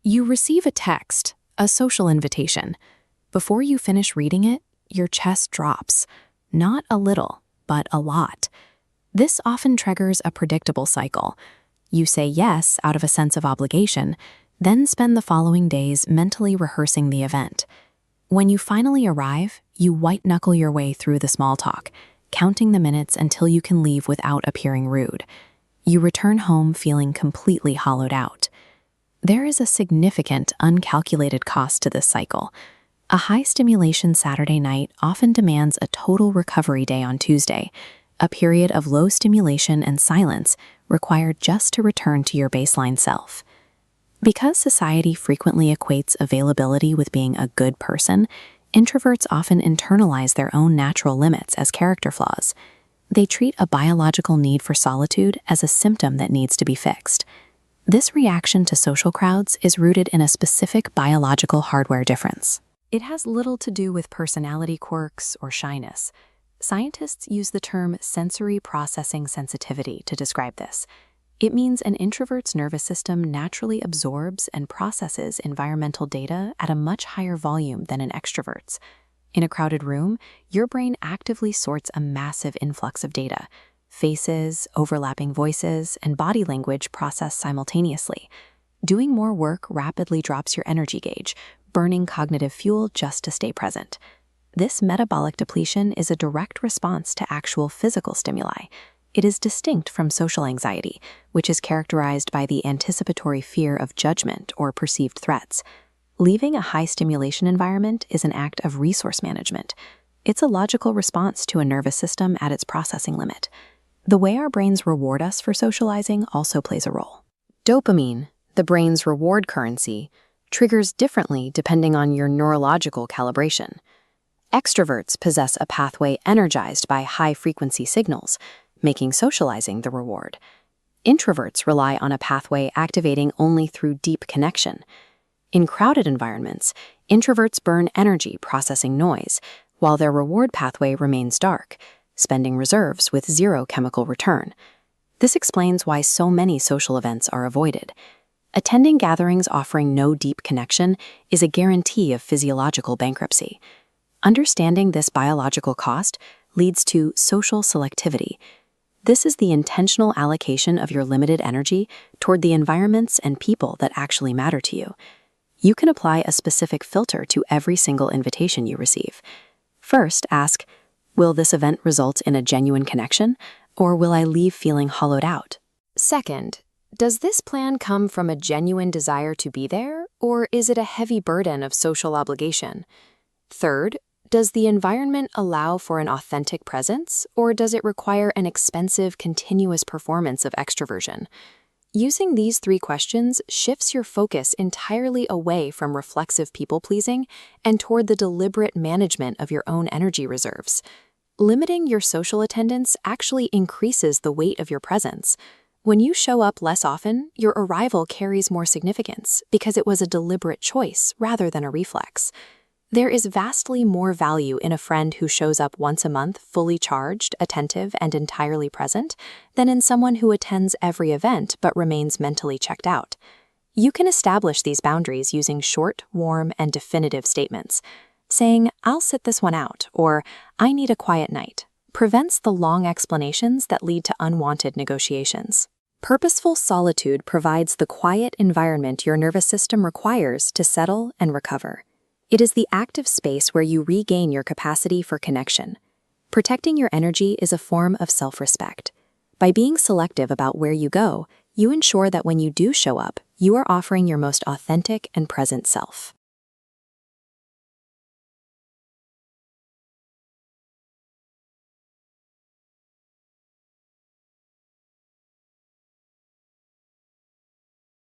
You receive a text, a social invitation. Before you finish reading it, your chest drops. Not a little, but a lot. This often triggers a predictable cycle. You say yes out of a sense of obligation, then spend the following days mentally rehearsing the event. When you finally arrive, you white-knuckle your way through the small talk, counting the minutes until you can leave without appearing rude. You return home feeling completely hollowed out. There is a significant, uncalculated cost to this cycle. A high-stimulation Saturday night often demands a total recovery day on Tuesday, a period of low stimulation and silence required just to return to your baseline self. Because society frequently equates availability with being a good person, introverts often internalize their own natural limits as character flaws. They treat a biological need for solitude as a symptom that needs to be fixed. This reaction to social crowds is rooted in a specific biological hardware difference. It has little to do with personality quirks or shyness. Scientists use the term sensory processing sensitivity to describe this. It means an introvert's nervous system naturally absorbs and processes environmental data at a much higher volume than an extrovert's. In a crowded room, your brain actively sorts a massive influx of data. Faces, overlapping voices, and body language process simultaneously. Doing more work rapidly drops your energy gauge, burning cognitive fuel just to stay present. This metabolic depletion is a direct response to actual physical stimuli. It is distinct from social anxiety, which is characterized by the anticipatory fear of judgment or perceived threats. Leaving a high-stimulation environment is an act of resource management. It's a logical response to a nervous system at its processing limit. The way our brains reward us for socializing also plays a role. Dopamine, the brain's reward currency, triggers differently depending on your neurological calibration. Extroverts possess a pathway energized by high-frequency signals, making socializing the reward. Introverts rely on a pathway activating only through deep connection. In crowded environments, introverts burn energy processing noise, while their reward pathway remains dark, spending reserves with zero chemical return. This explains why so many social events are avoided. Attending gatherings offering no deep connection is a guarantee of physiological bankruptcy. Understanding this biological cost leads to social selectivity. This is the intentional allocation of your limited energy toward the environments and people that actually matter to you. You can apply a specific filter to every single invitation you receive. First, ask, will this event result in a genuine connection, or will I leave feeling hollowed out? Second, does this plan come from a genuine desire to be there, or is it a heavy burden of social obligation? Third, does the environment allow for an authentic presence, or does it require an expensive, continuous performance of extroversion? Using these three questions shifts your focus entirely away from reflexive people-pleasing and toward the deliberate management of your own energy reserves. Limiting your social attendance actually increases the weight of your presence. When you show up less often, your arrival carries more significance because it was a deliberate choice rather than a reflex. There is vastly more value in a friend who shows up once a month fully charged, attentive, and entirely present than in someone who attends every event but remains mentally checked out. You can establish these boundaries using short, warm, and definitive statements. Saying, "I'll sit this one out," or "I need a quiet night," prevents the long explanations that lead to unwanted negotiations. Purposeful solitude provides the quiet environment your nervous system requires to settle and recover. It is the active space where you regain your capacity for connection. Protecting your energy is a form of self-respect. By being selective about where you go, you ensure that when you do show up, you are offering your most authentic and present self.